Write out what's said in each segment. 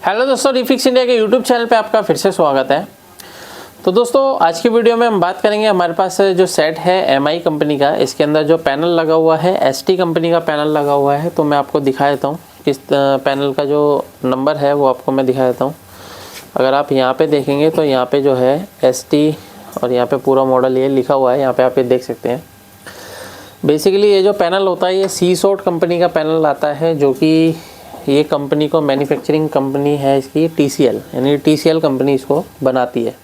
Hello दोस्तों, refix India के YouTube channel पे आपका फिर से स्वागत है। तो दोस्तों आज की वीडियो में हम बात करेंगे, हमारे पास जो सेट है एमआई कंपनी का, इसके अंदर जो पैनल लगा हुआ है एसटी कंपनी का पैनल लगा हुआ है। तो मैं आपको दिखा देता हूँ किस पैनल का जो नंबर है वो आपको मैं दिखा देता हूँ। अगर आप यहाँ पे देखेंगे तो यहाँ पे जो है एसटी और यहाँ पे पूरा मॉडल ये लिखा हुआ है, यहाँ पे आप ये देख सकते हैं। बेसिकली ये जो पैनल होता है ये सीसोट कंपनी का पैनल आता है, जो कि ये कंपनी को मैन्युफैक्चरिंग कंपनी है इसकी टीसीएल, यानी टीसीएल कंपनी इसको बनाती है।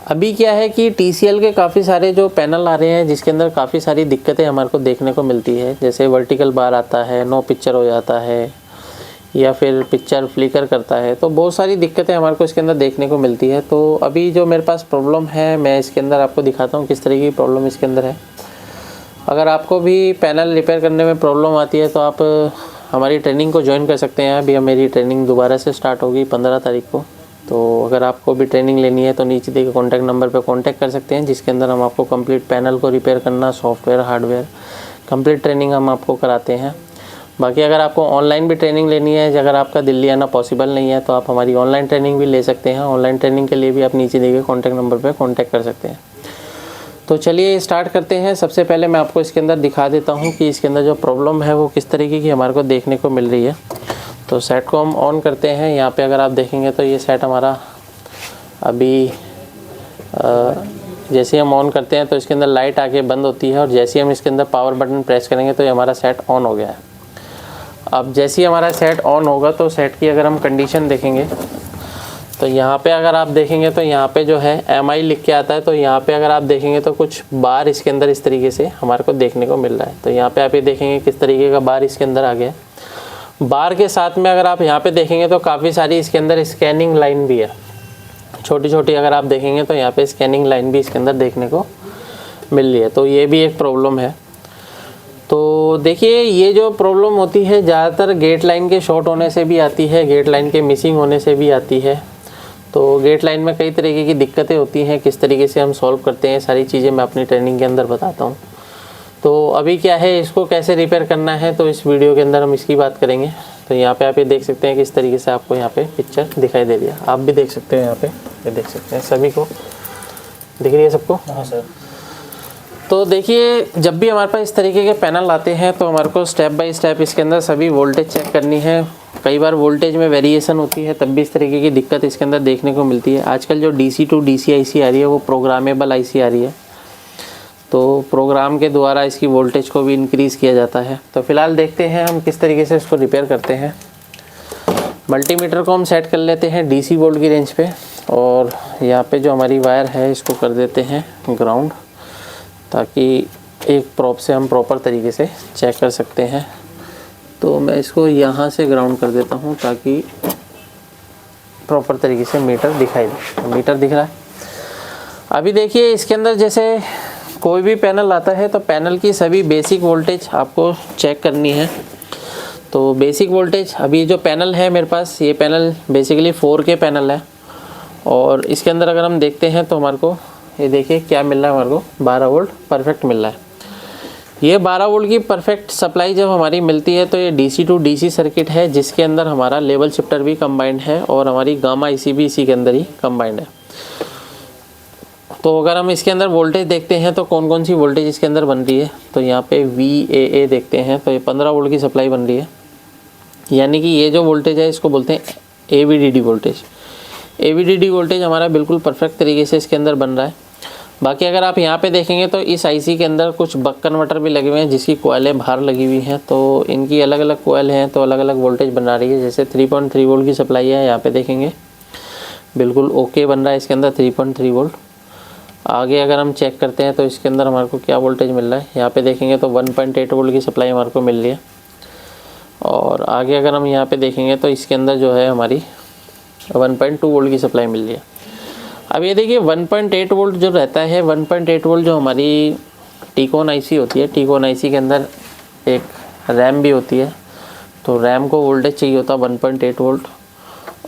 अभी क्या है कि टीसीएल के काफ़ी सारे जो पैनल आ रहे हैं जिसके अंदर काफ़ी सारी दिक्कतें हमारे को देखने को मिलती है, जैसे वर्टिकल बार आता है, नो पिक्चर हो जाता है या फिर पिक्चर फ्लिकर करता है। तो बहुत सारी दिक्कतें हमारे को इसके अंदर देखने को मिलती है। तो अभी जो मेरे पास प्रॉब्लम है मैं इसके अंदर आपको दिखाता हूँ किस तरीके की प्रॉब्लम इसके अंदर है। अगर आपको भी पैनल रिपेयर करने में प्रॉब्लम आती है तो आप हमारी ट्रेनिंग को ज्वाइन कर सकते हैं। अभी मेरी ट्रेनिंग दोबारा से स्टार्ट होगी 15 तारीख को। तो अगर आपको भी ट्रेनिंग लेनी है तो नीचे दिए गए कॉन्टैक्ट नंबर पर कॉन्टैक्ट कर सकते हैं, जिसके अंदर हम आपको कंप्लीट पैनल को रिपेयर करना, सॉफ्टवेयर हार्डवेयर कंप्लीट ट्रेनिंग हम आपको कराते हैं। बाकी अगर आपको ऑनलाइन भी ट्रेनिंग लेनी है, अगर आपका दिल्ली आना पॉसिबल नहीं है तो आप हमारी ऑनलाइन ट्रेनिंग भी ले सकते हैं। ऑनलाइन ट्रेनिंग के लिए भी आप नीचे दिए गए कॉन्टैक्ट नंबर पर कॉन्टैक्ट कर सकते हैं। तो चलिए स्टार्ट करते हैं। सबसे पहले मैं आपको इसके अंदर दिखा देता हूं कि इसके अंदर जो प्रॉब्लम है वो किस तरीके की हमारे को देखने को मिल रही है। तो सेट को हम ऑन करते हैं। यहाँ पे अगर आप देखेंगे तो ये सेट हमारा अभी जैसे हम ऑन करते हैं तो इसके अंदर लाइट आके बंद होती है, और जैसे हम इसके अंदर पावर बटन प्रेस करेंगे तो ये हमारा सेट ऑन हो गया है। अब जैसे ही हमारा सेट ऑन होगा तो सेट की अगर हम कंडीशन देखेंगे तो यहाँ पे अगर आप देखेंगे तो यहाँ पे जो है एमआई लिख के आता है। तो यहाँ पे अगर आप देखेंगे तो कुछ बार इसके अंदर इस तरीके से हमारे को देखने को मिल रहा है। तो यहाँ पे आप ये देखेंगे किस तरीके का बार इसके अंदर आ गया। बार के साथ में अगर आप यहाँ पे देखेंगे तो काफ़ी सारी इसके अंदर स्कैनिंग लाइन भी है, छोटी छोटी। अगर आप देखेंगे तो यहाँ पे स्कैनिंग लाइन भी इसके अंदर देखने को मिल रही है। तो ये भी एक प्रॉब्लम है। तो देखिए ये जो प्रॉब्लम होती है ज़्यादातर गेट लाइन के शॉर्ट होने से भी आती है, गेट लाइन के मिसिंग होने से भी आती है। तो गेट लाइन में कई तरीके की दिक्कतें होती हैं, किस तरीके से हम सॉल्व करते हैं सारी चीज़ें मैं अपनी ट्रेनिंग के अंदर बताता हूँ। तो अभी क्या है, इसको कैसे रिपेयर करना है तो इस वीडियो के अंदर हम इसकी बात करेंगे। तो यहाँ पे आप ये देख सकते हैं किस तरीके से आपको यहाँ पे पिक्चर दिखाई दे रही है। आप भी देख सकते हैं, यहाँ पे ये देख सकते हैं, सभी को दिख रही है सबको? हाँ सर। तो देखिए जब भी हमारे पास इस तरीके के पैनल आते हैं तो हमारे को स्टेप बाय स्टेप इसके अंदर सभी वोल्टेज चेक करनी है। कई बार वोल्टेज में वेरिएशन होती है, तब भी इस तरीके की दिक्कत इसके अंदर देखने को मिलती है। आजकल जो डीसी टू डीसी आईसी आ रही है वो प्रोग्रामेबल आईसी आ रही है, तो प्रोग्राम के द्वारा इसकी वोल्टेज को भी इंक्रीज़ किया जाता है। तो फिलहाल देखते हैं हम किस तरीके से इसको रिपेयर करते हैं। मल्टीमीटर को हम सेट कर लेते हैं DC वोल्ट की रेंज पे, और यहाँ पे जो हमारी वायर है इसको कर देते हैं ग्राउंड, ताकि एक प्रोब से हम प्रॉपर तरीके से चेक कर सकते हैं। तो मैं इसको यहाँ से ग्राउंड कर देता हूँ ताकि प्रॉपर तरीके से मीटर दिखाई दे। मीटर दिख रहा है। अभी देखिए इसके अंदर जैसे कोई भी पैनल आता है तो पैनल की सभी बेसिक वोल्टेज आपको चेक करनी है। तो बेसिक वोल्टेज, अभी जो पैनल है मेरे पास, ये पैनल बेसिकली 4K पैनल है, और इसके अंदर अगर हम देखते हैं तो हमारे को ये देखिए क्या मिल रहा है, हमारे को 12 वोल्ट परफेक्ट मिल रहा है। ये 12 वोल्ट की परफेक्ट सप्लाई जब हमारी मिलती है तो ये DC टू DC सर्किट है, जिसके अंदर हमारा लेवल शिफ्टर भी कंबाइंड है और हमारी गामा IC भी इसी के अंदर ही कंबाइंड है। तो अगर हम इसके अंदर वोल्टेज देखते हैं तो कौन कौन सी वोल्टेज इसके अंदर बन रही है, तो यहाँ पे VAA देखते हैं तो ये 15 वोल्ट की सप्लाई बन रही है। यानी कि ये जो वोल्टेज है इसको बोलते हैं AVDD वोल्टेज। AVDD वोल्टेज हमारा बिल्कुल परफेक्ट तरीके से इसके अंदर बन रहा है। बाकी अगर आप यहाँ पे देखेंगे तो इस IC के अंदर कुछ बक कन्वर्टर भी लगे हुए हैं, जिसकी कोयलें बाहर लगी हुई हैं। तो इनकी अलग अलग कोयल हैं, तो अलग अलग वोल्टेज बना रही है। जैसे 3.3 वोल्ट की सप्लाई है, यहाँ पे देखेंगे बिल्कुल ओके बन रहा है इसके अंदर 3.3 वोल्ट। आगे अगर हम चेक करते हैं तो इसके अंदर हमारे को क्या वोल्टेज मिल रहा है, यहाँ पे देखेंगे तो 1.8 वोल्ट की सप्लाई हमारे को मिल रही है। और आगे अगर हम यहाँ पे देखेंगे तो इसके अंदर जो है हमारी 1.2 वोल्ट की सप्लाई मिल रही है। अब ये देखिए 1.8 वोल्ट जो रहता है, 1.8 वोल्ट जो हमारी टीकॉन IC होती है, टीकॉन IC के अंदर एक रैम भी होती है। तो रैम को वोल्टेज चाहिए होता है 1.8 वोल्ट,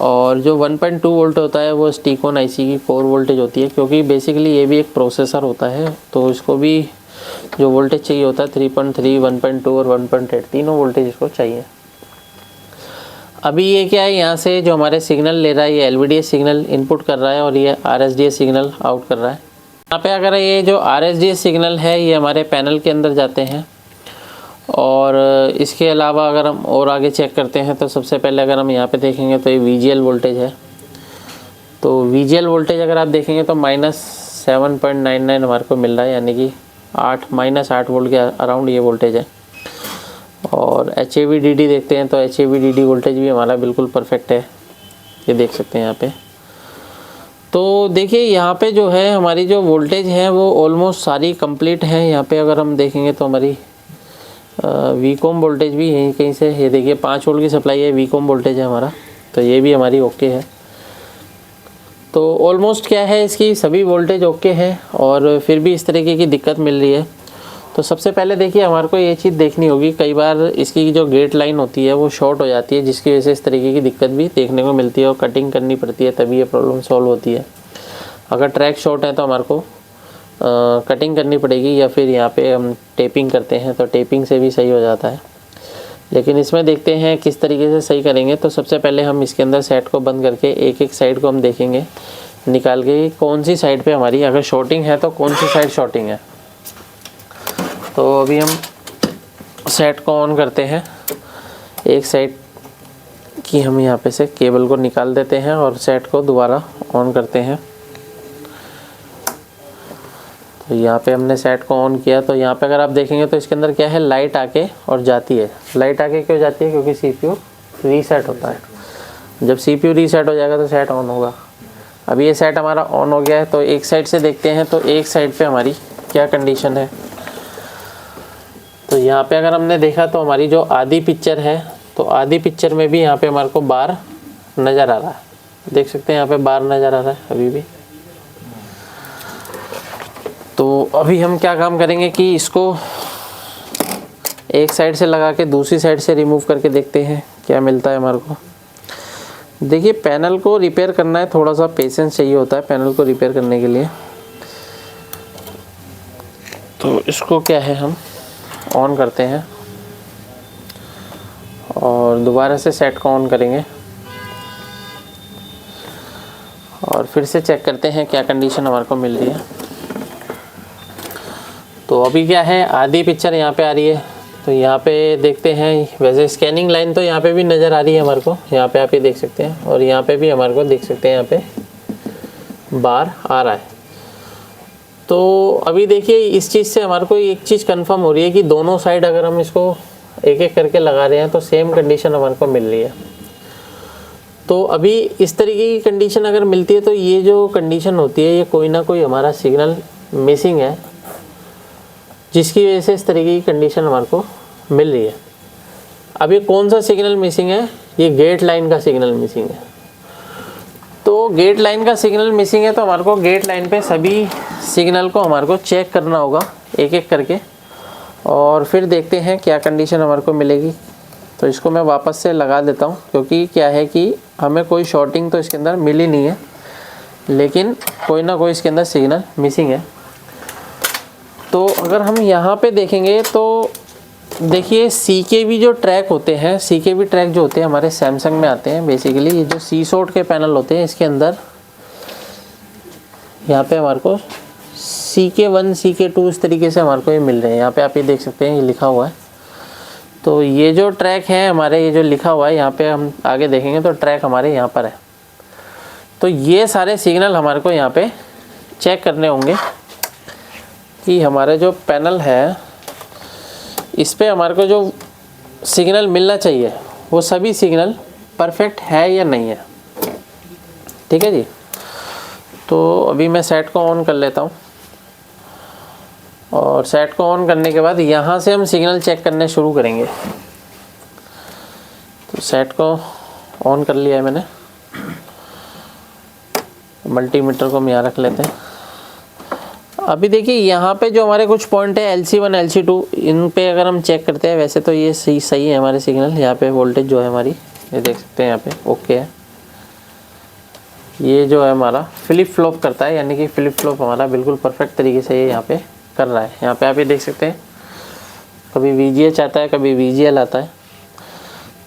और जो 1.2 वोल्ट होता है वो टीकॉन IC की कोर वोल्टेज होती है, क्योंकि बेसिकली ये भी एक प्रोसेसर होता है। तो इसको भी जो वोल्टेज चाहिए होता है 3.3, 1.2 और 1.8 तीनों वोल्टेज इसको चाहिए। अभी ये क्या है, यहाँ से जो हमारे सिग्नल ले रहा है ये LVDS सिग्नल इनपुट कर रहा है और ये RSDS सिग्नल आउट कर रहा है। यहाँ पे अगर ये जो RSDS सिग्नल है ये हमारे पैनल के अंदर जाते हैं। और इसके अलावा अगर हम और आगे चेक करते हैं तो सबसे पहले अगर हम यहाँ पे देखेंगे तो ये VGL वोल्टेज है। तो VGL वोल्टेज अगर आप देखेंगे तो -7.99 हमारे को मिल रहा है, यानी कि -8 वोल्ट के अराउंड ये वोल्टेज है। और HAVDD देखते हैं तो HAVDD वोल्टेज भी हमारा बिल्कुल परफेक्ट है, ये देख सकते हैं यहाँ पे। तो देखिए यहाँ पे जो है हमारी जो वोल्टेज है वो ऑलमोस्ट सारी कंप्लीट है। यहाँ पे अगर हम देखेंगे तो हमारी वीकॉम वोल्टेज भी यहीं कहीं से, ये देखिए 5 वोल्ट की सप्लाई है, वीकॉम वोल्टेज है हमारा, तो ये भी हमारी ओके है। तो ऑलमोस्ट क्या है, इसकी सभी वोल्टेज ओके है और फिर भी इस तरीके की दिक्कत मिल रही है। तो सबसे पहले देखिए हमारे को ये चीज़ देखनी होगी, कई बार इसकी जो गेट लाइन होती है वो शॉर्ट हो जाती है, जिसकी वजह से इस तरीके की दिक्कत भी देखने को मिलती है और कटिंग करनी पड़ती है, तभी ये प्रॉब्लम सॉल्व होती है। अगर ट्रैक शॉर्ट है तो हमारे को कटिंग करनी पड़ेगी, या फिर यहाँ पे हम टेपिंग करते हैं तो टेपिंग से भी सही हो जाता है। लेकिन इसमें देखते हैं किस तरीके से सही करेंगे। तो सबसे पहले हम इसके अंदर सेट को बंद करके एक एक साइड को हम देखेंगे निकाल के, कौन सी साइड पे हमारी अगर शॉर्टिंग है तो कौन सी साइड शॉर्टिंग है। तो अभी हम सेट को ऑन करते हैं, एक साइड की हम यहाँ पे से केबल को निकाल देते हैं और सेट को दोबारा ऑन करते हैं। तो यहाँ पे हमने सेट को ऑन किया, तो यहाँ पे अगर आप देखेंगे तो इसके अंदर क्या है, लाइट आके और जाती है। लाइट आके क्यों जाती है, क्योंकि CPU रीसेट होता है। जब CPU रीसेट हो जाएगा तो सेट ऑन होगा। अभी ये सेट हमारा ऑन हो गया है, तो एक साइड से देखते हैं तो एक साइड पे हमारी क्या कंडीशन है। तो यहाँ पे अगर हमने देखा तो हमारी जो आधी पिक्चर है, तो आधी पिक्चर में भी यहाँ पे हमारे को बार नज़र आ रहा है, देख सकते हैं यहाँ पे बार नज़र आ रहा है अभी भी। तो अभी हम क्या काम करेंगे कि इसको एक साइड से लगा के दूसरी साइड से रिमूव करके देखते हैं क्या मिलता है हमारे को। देखिए पैनल को रिपेयर करना है, थोड़ा सा पेशेंस चाहिए होता है पैनल को रिपेयर करने के लिए। तो इसको क्या है, हम ऑन करते हैं और दोबारा से सेट को ऑन करेंगे और फिर से चेक करते हैं क्या कंडीशन हमारे को मिल रही है। तो अभी क्या है, आधी पिक्चर यहाँ पे आ रही है। तो यहाँ पे देखते हैं, वैसे स्कैनिंग लाइन तो यहाँ पे भी नज़र आ रही है हमारे को, यहाँ पे आप ये देख सकते हैं, और यहाँ पे भी हमारे को देख सकते हैं यहाँ पे बार आ रहा है। तो अभी देखिए इस चीज़ से हमारे को एक चीज़ कंफर्म हो रही है कि दोनों साइड अगर हम इसको एक एक करके लगा रहे हैं तो सेम कंडीशन हमारे को मिल रही है। तो अभी इस तरीके की कंडीशन अगर मिलती है तो ये जो कंडीशन होती है ये कोई ना कोई हमारा सिग्नल मिसिंग है, जिसकी वजह से इस तरीके की कंडीशन हमारे को मिल रही है। अब ये कौन सा सिग्नल मिसिंग है, ये गेट लाइन का सिग्नल मिसिंग है। तो गेट लाइन का सिग्नल मिसिंग है तो हमारे को गेट लाइन पे सभी सिग्नल को हमारे को चेक करना होगा एक एक करके, और फिर देखते हैं क्या कंडीशन हमारे को मिलेगी। तो इसको मैं वापस से लगा देता हूँ, क्योंकि क्या है कि हमें कोई शॉर्टिंग तो इसके अंदर मिली नहीं है, लेकिन कोई ना कोई इसके अंदर सिग्नल मिसिंग है। तो अगर हम यहाँ पे देखेंगे तो देखिए CKB जो ट्रैक होते हैं, CKB ट्रैक जो होते हैं हमारे सैमसंग में आते हैं बेसिकली। ये जो C-SOT के पैनल होते हैं इसके अंदर यहाँ पे हमारे को CK1 CK2 इस तरीके से हमारे को ये मिल रहे हैं। यहाँ पे आप ये देख सकते हैं, ये लिखा हुआ है। तो ये जो ट्रैक है हमारे, ये जो लिखा हुआ है यहाँ पे, हम आगे देखेंगे तो ट्रैक हमारे यहाँ पर है। तो ये सारे सिग्नल हमारे को यहाँ पे चेक करने होंगे कि हमारे जो पैनल है इस पे हमारे को जो सिग्नल मिलना चाहिए वो सभी सिग्नल परफेक्ट है या नहीं है। ठीक है जी। तो अभी मैं सेट को ऑन कर लेता हूँ, और सेट को ऑन करने के बाद यहाँ से हम सिग्नल चेक करने शुरू करेंगे। तो सेट को ऑन कर लिया है मैंने, मल्टीमीटर को हम यहाँ रख लेते हैं। अभी देखिए यहाँ पे जो हमारे कुछ पॉइंट है LC1 LC2, इन पे अगर हम चेक करते हैं, वैसे तो ये सही है हमारे सिग्नल। यहाँ पे वोल्टेज जो है हमारी, ये देख सकते हैं यहाँ पे ओके है। ये जो है हमारा फ्लिप फ्लॉप करता है, यानी कि फ्लिप फ्लॉप हमारा बिल्कुल परफेक्ट तरीके से ये यहाँ पे कर रहा है। यहाँ पे आप ये देख सकते हैं, कभी VGH आता है, कभी VGL आता है।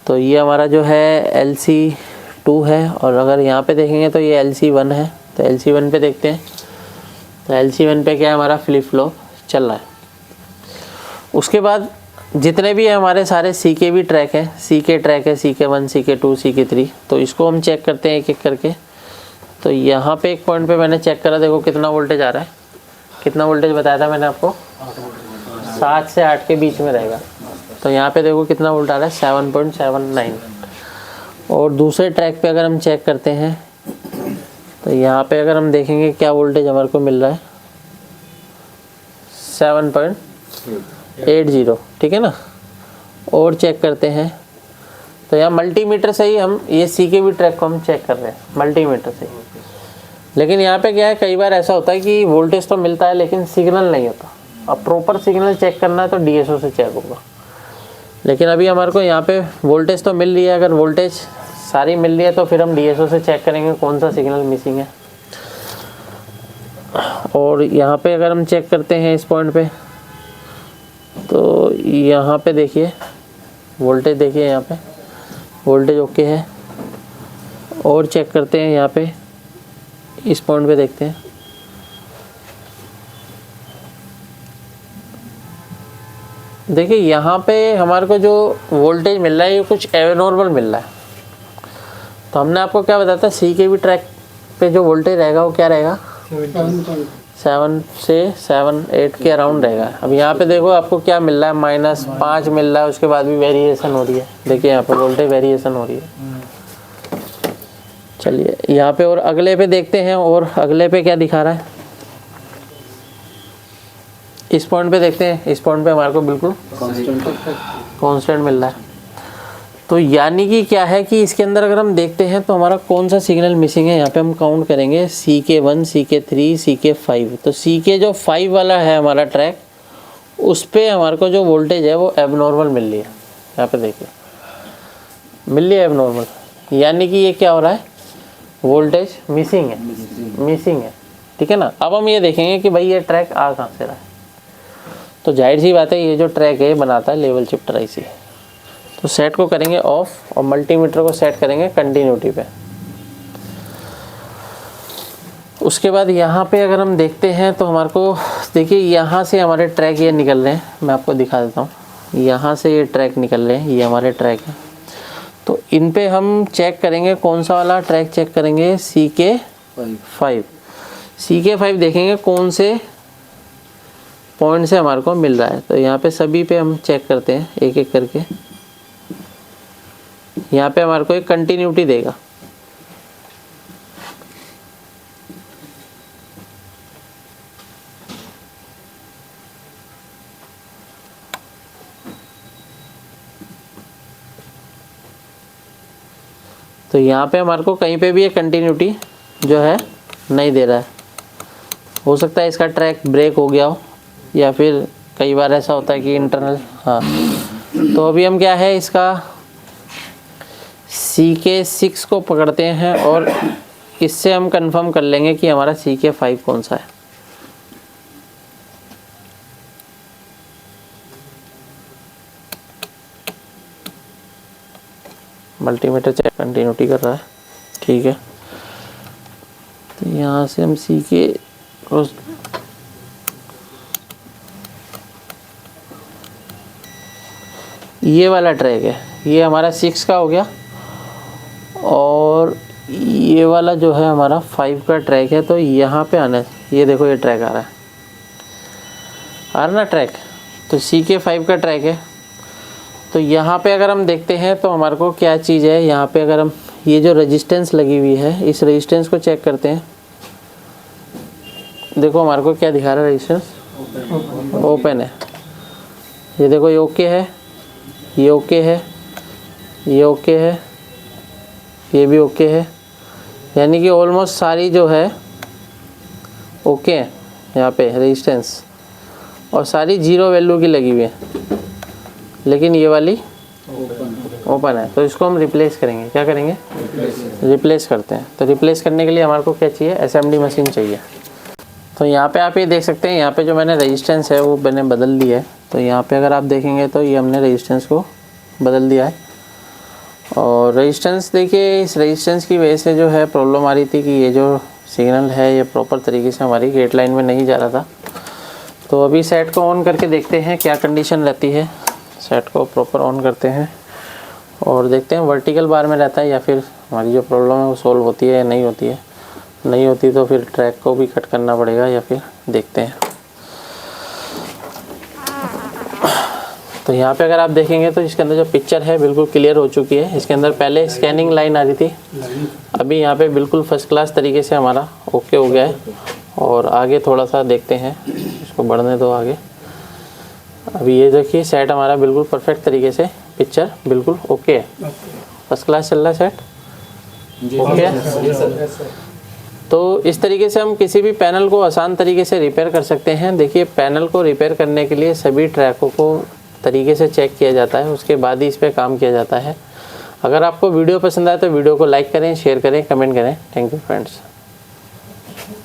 तो ये हमारा जो है LC2 है, और अगर यहाँ पे देखेंगे तो ये LC1 है। तो LC1 पे देखते हैं। तो LC1 पे क्या है, हमारा फ्लिप फ्लॉप चल रहा है। उसके बाद जितने भी हमारे सारे CK भी ट्रैक है, CK ट्रैक है, CK1, CK2, CK3, तो इसको हम चेक करते हैं एक एक करके। तो यहाँ पे एक पॉइंट पे मैंने चेक करा, देखो कितना वोल्टेज आ रहा है। कितना वोल्टेज बताया था मैंने आपको, 7 से 8 के बीच में रहेगा। तो यहाँ पे देखो कितना वोल्ट आ रहा है, 7.79। और दूसरे ट्रैक पे अगर हम चेक करते हैं तो यहाँ पे अगर हम देखेंगे क्या वोल्टेज हमारे को मिल रहा है, 7.80, ठीक है ना। और चेक करते हैं तो यहाँ मल्टीमीटर से ही हम ये CKV ट्रैक को हम चेक कर रहे हैं, मल्टीमीटर से ही। लेकिन यहाँ पे क्या है, कई बार ऐसा होता है कि वोल्टेज तो मिलता है लेकिन सिग्नल नहीं होता। अब प्रॉपर सिग्नल चेक करना है तो DSO से चेक होगा। लेकिन अभी हमारे को यहाँ पे वोल्टेज तो मिल रही है। अगर वोल्टेज सारी मिल रही है तो फिर हम DSO से चेक करेंगे कौन सा सिग्नल मिसिंग है। और यहाँ पे अगर हम चेक करते हैं इस पॉइंट पे, तो यहाँ पे देखिए वोल्टेज, देखिए यहाँ पे वोल्टेज ओके है। और चेक करते हैं यहाँ पे इस पॉइंट पे देखते हैं, देखिए यहाँ पे हमारे को जो वोल्टेज मिल रहा है ये कुछ एबनॉर्मल मिल रहा है। तो हमने आपको क्या बताया था, CKV ट्रैक पे जो वोल्टेज रहेगा वो क्या रहेगा, 7 से 7-8 के अराउंड रहेगा। अब यहाँ पे देखो आपको क्या मिल रहा है, -5 मिल रहा है। उसके बाद भी वेरिएशन हो रही है, देखिए यहाँ पे वोल्टेज वेरिएशन हो रही है। चलिए यहाँ पे और अगले पे देखते हैं, और अगले पे क्या दिखा रहा है, इस पॉइंट पे देखते हैं। इस पॉइंट पे हमारे को बिल्कुल कांस्टेंट मिल रहा है। तो यानी कि क्या है कि इसके अंदर अगर हम देखते हैं तो हमारा कौन सा सिग्नल मिसिंग है, यहाँ पे हम काउंट करेंगे CK1, CK3, CK5। तो CK जो 5 वाला है हमारा ट्रैक, उस पे हमारे को जो वोल्टेज है वो एबनॉर्मल मिल रही है। यहाँ पे देखिए मिल रही है एबनॉर्मल, यानी कि ये क्या हो रहा है, वोल्टेज मिसिंग है, ठीक है ना। अब हम ये देखेंगे कि भाई ये ट्रैक आ कहाँ से रहा है। तो जाहिर सी बात है ये जो ट्रैक है बनाता है लेवल शिफ्टर IC। तो सेट को करेंगे ऑफ और मल्टीमीटर को सेट करेंगे कंटिन्यूटी पे। उसके बाद यहाँ पे अगर हम देखते हैं तो हमारे को देखिए यहाँ से हमारे ट्रैक ये निकल रहे हैं, मैं आपको दिखा देता हूँ। यहाँ से ये ट्रैक निकल रहे हैं, ये हमारे ट्रैक है। तो इन पे हम चेक करेंगे, कौन सा वाला ट्रैक चेक करेंगे, CK5। CK5 देखेंगे कौन से पॉइंट से हमारे को मिल रहा है। तो यहाँ पे सभी पे हम चेक करते हैं एक एक करके। यहाँ पे हमारे को एक कंटिन्यूटी देगा, तो यहाँ पे हमारे को कहीं पे भी ये कंटिन्यूटी जो है नहीं दे रहा है। हो सकता है इसका ट्रैक ब्रेक हो गया हो, या फिर कई बार ऐसा होता है कि इंटरनल, हाँ। तो अभी हम क्या है इसका CK6 को पकड़ते हैं और इससे हम कंफर्म कर लेंगे कि हमारा CK5 कौन सा है। मल्टीमीटर चेक कंटिन्यूटी कर रहा है, ठीक है। तो यहाँ से हम CK को ये वाला ट्रैक है, ये हमारा 6 का हो गया। और ये वाला जो है हमारा 5 का ट्रैक है। तो यहाँ पे आना है, ये देखो ये ट्रैक आ रहा है ना ट्रैक। तो CK5 का ट्रैक है। तो यहाँ पे अगर हम देखते हैं तो हमारे को क्या चीज़ है, यहाँ पे अगर हम ये जो रेजिस्टेंस लगी हुई है, इस रेजिस्टेंस को चेक करते हैं। देखो हमारे को क्या दिखा रहा है, रेजिस्टेंस ओपन है। ये देखो ये ओके है, ये ओके है, ये ओके है, ये भी ओके है। यानी कि ऑलमोस्ट सारी जो है ओके है यहाँ पे रेजिस्टेंस, और सारी 0 वैल्यू की लगी हुई है, लेकिन ये वाली ओपन है। तो इसको हम रिप्लेस करेंगे, क्या करेंगे, रिप्लेस करते हैं। तो रिप्लेस करने के लिए हमारे को क्या चाहिए, SMD मशीन चाहिए। तो यहाँ पे आप ये देख सकते हैं, यहाँ पे जो मैंने रेजिस्टेंस है वो मैंने बदल दी है। तो यहाँ पे अगर आप देखेंगे तो ये हमने रेजिस्टेंस को बदल दिया है। और रेजिस्टेंस देखिए, इस रेजिस्टेंस की वजह से जो है प्रॉब्लम आ रही थी कि ये जो सिग्नल है ये प्रॉपर तरीके से हमारी गेट लाइन में नहीं जा रहा था। तो अभी सेट को ऑन करके देखते हैं क्या कंडीशन रहती है। सेट को प्रॉपर ऑन करते हैं और देखते हैं वर्टिकल बार में रहता है या फिर हमारी जो प्रॉब्लम है वो सोल्व होती है या नहीं होती है। नहीं होती तो फिर ट्रैक को भी कट करना पड़ेगा या फिर देखते हैं। तो यहाँ पे अगर आप देखेंगे तो इसके अंदर जो पिक्चर है बिल्कुल क्लियर हो चुकी है। इसके अंदर पहले स्कैनिंग लाइन आ रही थी, अभी यहाँ पे बिल्कुल फर्स्ट क्लास तरीके से हमारा ओके हो गया है। और आगे थोड़ा सा देखते हैं, इसको बढ़ने दो आगे। अभी ये देखिए सेट हमारा बिल्कुल परफेक्ट तरीके से, पिक्चर बिल्कुल ओके है, फर्स्ट क्लास चल रहा है सेट ओके है। तो इस तरीके से हम किसी भी पैनल को आसान तरीके से रिपेयर कर सकते हैं। देखिए पैनल को रिपेयर करने के लिए सभी ट्रैकों को तरीके से चेक किया जाता है, उसके बाद ही इस पर काम किया जाता है। अगर आपको वीडियो पसंद आए तो वीडियो को लाइक करें, शेयर करें, कमेंट करें। Thank you friends.